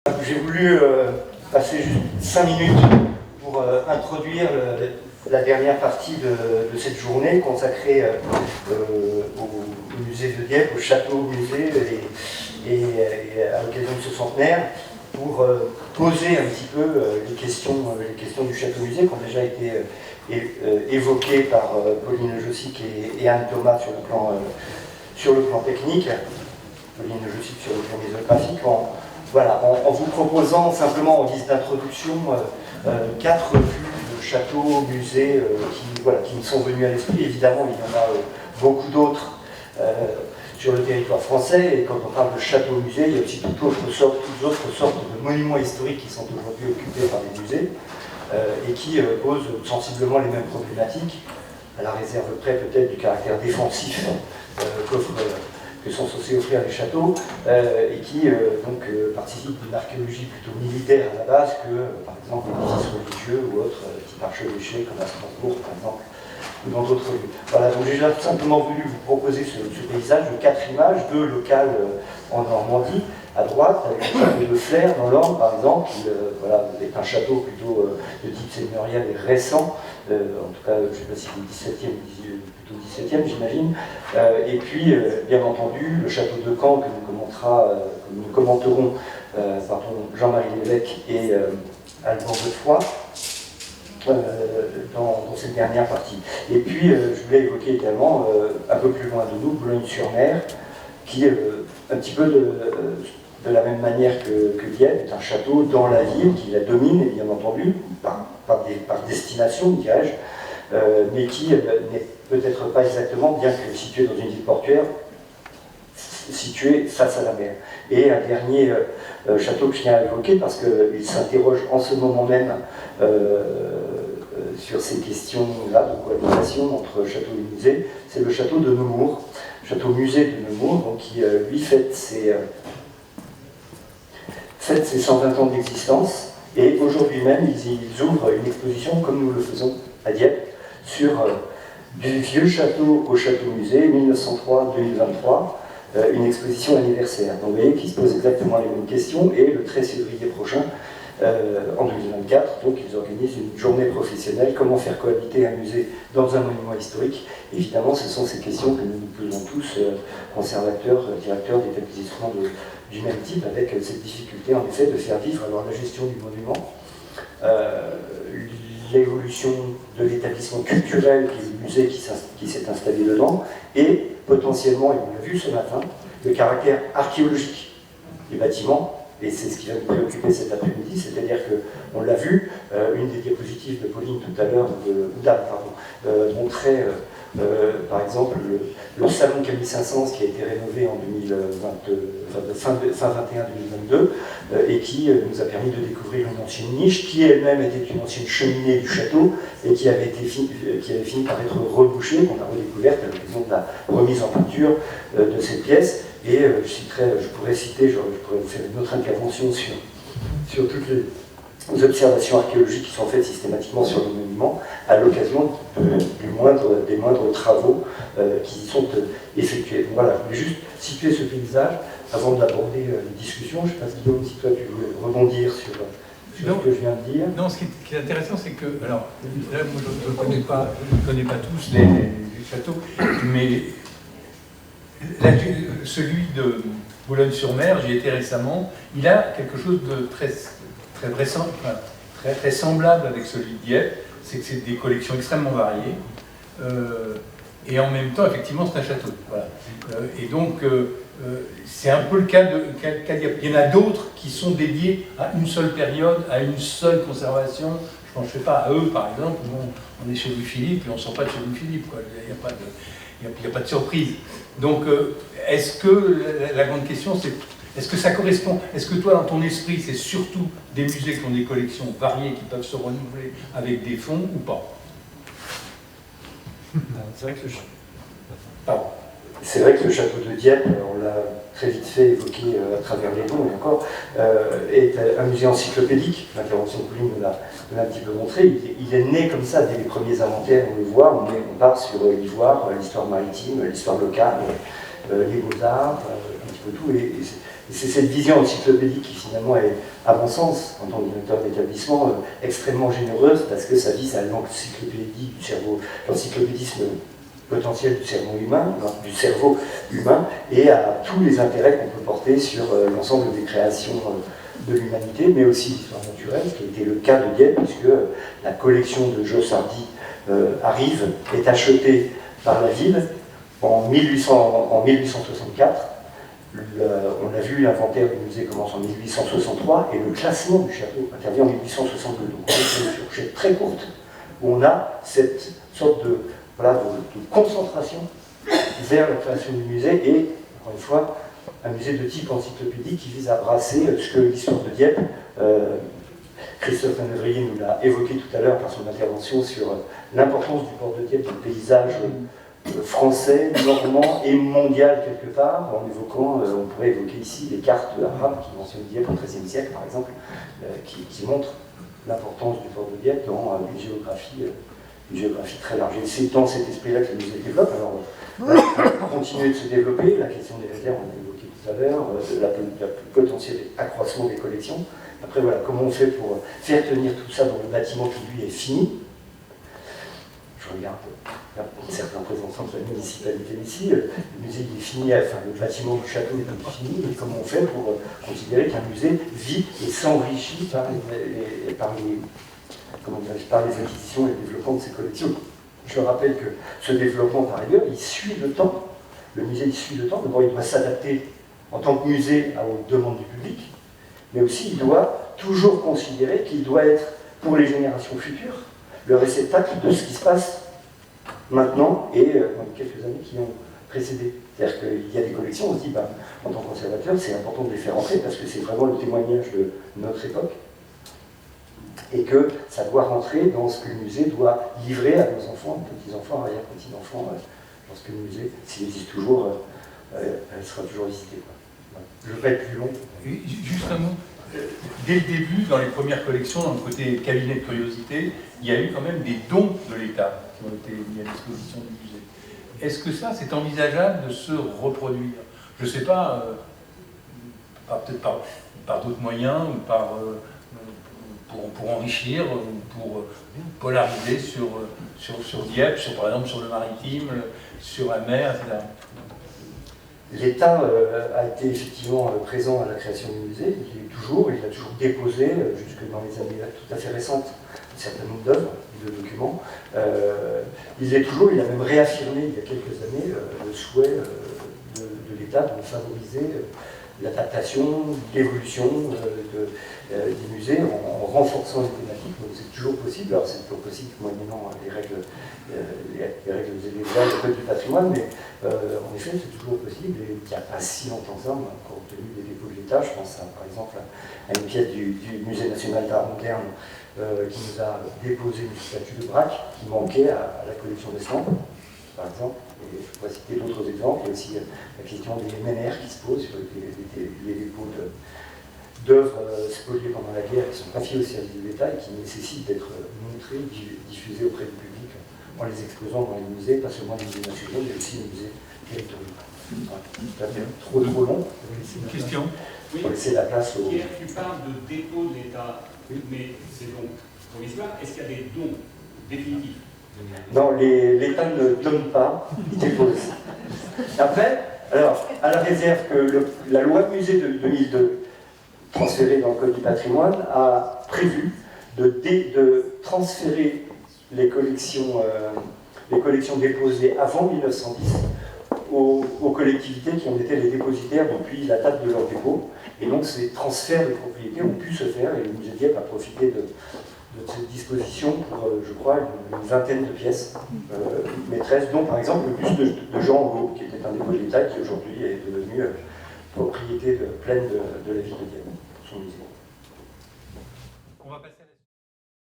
J'ai voulu passer juste 5 minutes pour introduire la dernière partie de cette journée consacrée au musée de Dieppe, au château-musée et à l'occasion de ce centenaire, pour poser un petit peu les questions du château-musée qui ont déjà été évoquées par Pauline Jossic et Anne Thomas sur le plan technique, Pauline Jossic sur le plan muséographique, en vous proposant simplement en guise d'introduction 4 vues de châteaux, musées qui me sont venus à l'esprit. Évidemment, il y en a beaucoup d'autres sur le territoire français, et quand on parle de château-musée, il y a aussi toutes autres sortes de monuments historiques qui sont aujourd'hui occupés par les musées et qui posent sensiblement les mêmes problématiques, à la réserve près peut-être du caractère défensif que sont censés offrir les châteaux, et qui participent d'une archéologie plutôt militaire à la base que, par exemple, édifices religieux ou autres type archevêchés comme à Strasbourg, par exemple, ou dans d'autres lieux. Voilà, donc j'ai simplement voulu vous proposer ce paysage de 4 images, 2 locales en Normandie, à droite, avec le château de Flers dans l'Orne, par exemple, qui est un château plutôt de type seigneurial et récent, en tout cas, je ne sais pas si c'est le 17e ou plutôt 17e, j'imagine. Et puis, bien entendu, le château de Caen que nous commenterons Jean-Marie Lévesque et Alban de Foix dans cette dernière partie. Et puis, je voulais évoquer également, un peu plus loin de nous, Boulogne-sur-Mer, qui, un petit peu de la même manière que Dieppe, est un château dans la ville qui la domine, et bien entendu, par destination, dirais-je, mais qui n'est peut-être pas exactement, bien que situé dans une ville portuaire, situé face à la mer. Et un dernier château que je tiens à évoquer, parce qu'il s'interroge en ce moment même sur ces questions-là de cohabitation entre château et musée, c'est le château de Nemours, château-musée de Nemours, donc qui lui fête ses 120 ans d'existence, et aujourd'hui même ils ouvrent une exposition, comme nous le faisons à Dieppe, sur du vieux château au château-musée, 1903-2023, une exposition anniversaire, donc vous voyez, qui se pose exactement les mêmes questions, et le 13 février prochain, en 2024, donc ils organisent une journée professionnelle, comment faire cohabiter un musée dans un monument historique. Évidemment, ce sont ces questions que nous nous posons tous, conservateurs, directeurs d'établissements du même type, avec cette difficulté en effet de faire vivre alors la gestion du monument, l'évolution de l'établissement culturel qui est le musée qui s'est installé dedans, et potentiellement, et on l'a vu ce matin, le caractère archéologique des bâtiments. Et c'est ce qui va nous préoccuper cet après-midi, c'est-à-dire qu'on l'a vu, une des diapositives de Pauline tout à l'heure, montrait par exemple le salon Camille Saint-Saëns qui a été rénové en fin 2021-2022 et qui nous a permis de découvrir une ancienne niche qui elle-même était une ancienne cheminée du château et qui avait fini par être rebouchée, qu'on a redécouverte à l'occasion de la remise en peinture de cette pièce. Et je pourrais vous faire une autre intervention sur toutes les observations archéologiques qui sont faites systématiquement sur le monument à l'occasion des moindres travaux qui y sont effectués. Donc voilà, je voulais juste situer ce paysage avant d'aborder les discussions. Je ne sais pas, Guillaume, si toi tu voulais rebondir sur ce que je viens de dire. Non, ce qui est intéressant, c'est que, alors, là, moi, je ne connais pas tous les châteaux, mais là, celui de Boulogne-sur-Mer, j'y étais récemment, il a quelque chose de très semblable avec celui de Dieppe, c'est que c'est des collections extrêmement variées, et en même temps, effectivement, c'est un château. Voilà. Et donc, c'est un peu le cas de Dieppe. Il y en a d'autres qui sont dédiés à une seule période, à une seule conservation. Je ne sais pas, à eux, par exemple, on est chez Louis-Philippe et on ne sort pas de chez Louis-Philippe. Il n'y a pas de surprise. Donc, est-ce que, la grande question, c'est, est-ce que ça correspond, est-ce que toi, dans ton esprit, c'est surtout des musées qui ont des collections variées, qui peuvent se renouveler avec des fonds ou pas? C'est vrai que le château de Dieppe, on l'a très vite fait évoquer à travers les noms, et encore, est un musée encyclopédique. L'intervention de Pauline nous l'a un petit peu montré. Il est né comme ça dès les premiers inventaires, on le voit, on part sur l'ivoire, l'histoire maritime, l'histoire locale, les beaux-arts, un petit peu tout. Et Et c'est cette vision encyclopédique qui finalement est, à mon sens, en tant que directeur d'établissement, extrêmement généreuse parce que ça vise à l'encyclopédie du cerveau, l'encyclopédisme potentiel du cerveau humain et à tous les intérêts qu'on peut porter sur l'ensemble des créations de l'humanité, mais aussi l'histoire naturelle, ce qui a été le cas de Dieppe, puisque la collection de Jossardi arrive, est achetée par la ville en 1864. On a vu, l'inventaire du musée commence en 1863 et le classement du château intervient en 1862. Donc on est sur une fourchette très courte où on a cette sorte de concentration vers la création du musée et, encore une fois, un musée de type encyclopédique qui vise à brasser ce que l'histoire de Dieppe, Christophe Manœuvrier nous l'a évoqué tout à l'heure par son intervention sur l'importance du port de Dieppe dans le paysage français, normand et mondial quelque part, en évoquant, on pourrait évoquer ici les cartes arabes qui mentionnent Dieppe au XIIIe siècle par exemple, qui montrent l'importance du port de Dieppe dans une géographie très large. Et c'est dans cet esprit-là que le musée développe. Alors, on va continuer de se développer, la question des réserves, on l'a évoqué tout à l'heure, la potentiel accroissement des collections. Après, voilà, comment on fait pour faire tenir tout ça dans le bâtiment qui, lui, est fini. Je regarde certains représentants de la municipalité ici, le musée il est fini, enfin le bâtiment du château est fini, et comment on fait pour considérer qu'un musée vit et s'enrichit par les acquisitions et le développement de ses collections. Je rappelle que ce développement, par ailleurs, il suit le temps. Le musée, il suit le temps. D'abord, il doit s'adapter en tant que musée aux demandes du public, mais aussi il doit toujours considérer qu'il doit être, pour les générations futures, le réceptacle de ce qui se passe maintenant et dans les quelques années qui ont précédé. C'est-à-dire qu'il y a des collections, on se dit, en tant que conservateur, c'est important de les faire entrer parce que c'est vraiment le témoignage de notre époque et que ça doit rentrer dans ce que le musée doit livrer à nos enfants, petits-enfants, arrière-petits-enfants, lorsque le musée, s'il existe toujours, elle sera toujours visitée. Je ne vais pas être plus long. Juste un mot. Dès le début, dans les premières collections, dans le côté cabinet de curiosité, il y a eu quand même des dons de l'État qui ont été mis à disposition du musée. Est-ce que ça, c'est envisageable de se reproduire? Je ne sais pas, peut-être par d'autres moyens, ou pour enrichir, ou pour polariser sur Dieppe, par exemple sur le maritime, sur la mer, etc. L'État a été effectivement présent à la création du musée, il a toujours déposé, jusque dans les années tout à fait récentes, un certain nombre d'œuvres, de documents. Il a même réaffirmé il y a quelques années le souhait de l'État de favoriser l'adaptation, l'évolution des musées en renforçant les thématiques. Donc c'est toujours possible, alors c'est toujours possible moyennant les règles élémentaires du Code du patrimoine, mais en effet c'est toujours possible et il n'y a pas si longtemps que ça, compte tenu des dépôts de l'État, je pense par exemple à une pièce du Musée national d'art moderne qui nous a déposé une statue de Braque qui manquait à la collection d'Estampes, par exemple. Et je pourrais citer d'autres exemples. Il y a aussi la question des MNR qui se pose sur les dépôts d'œuvres spoliées pendant la guerre qui sont confiées au service de l'État et qui nécessitent d'être montrées, diffusées auprès du public en les exposant dans les musées, pas seulement les musées nationaux, mais aussi les musées territoriaux. Voilà. Trop long. Une question. Oui. Pour laisser la place au... Pierre, tu parles de dépôt de l'État, mais c'est donc provisoire. Est-ce qu'il y a des dons définitifs? Non, l'État ne donne pas, il dépose. Après, alors, à la réserve que la loi de musée de 2002, transférée dans le Code du patrimoine, a prévu de transférer les collections déposées avant 1910 aux collectivités qui ont été les dépositaires depuis la date de leur dépôt. Et donc ces transferts de propriété ont pu se faire et le musée de Dieppe a profité de cette disposition pour, je crois, une vingtaine de pièces maîtresses, dont par exemple le buste de Jean Hugo, qui était un dépôt de l'État qui aujourd'hui est devenu propriété pleine de la ville de Dieppe, son musée. On va passer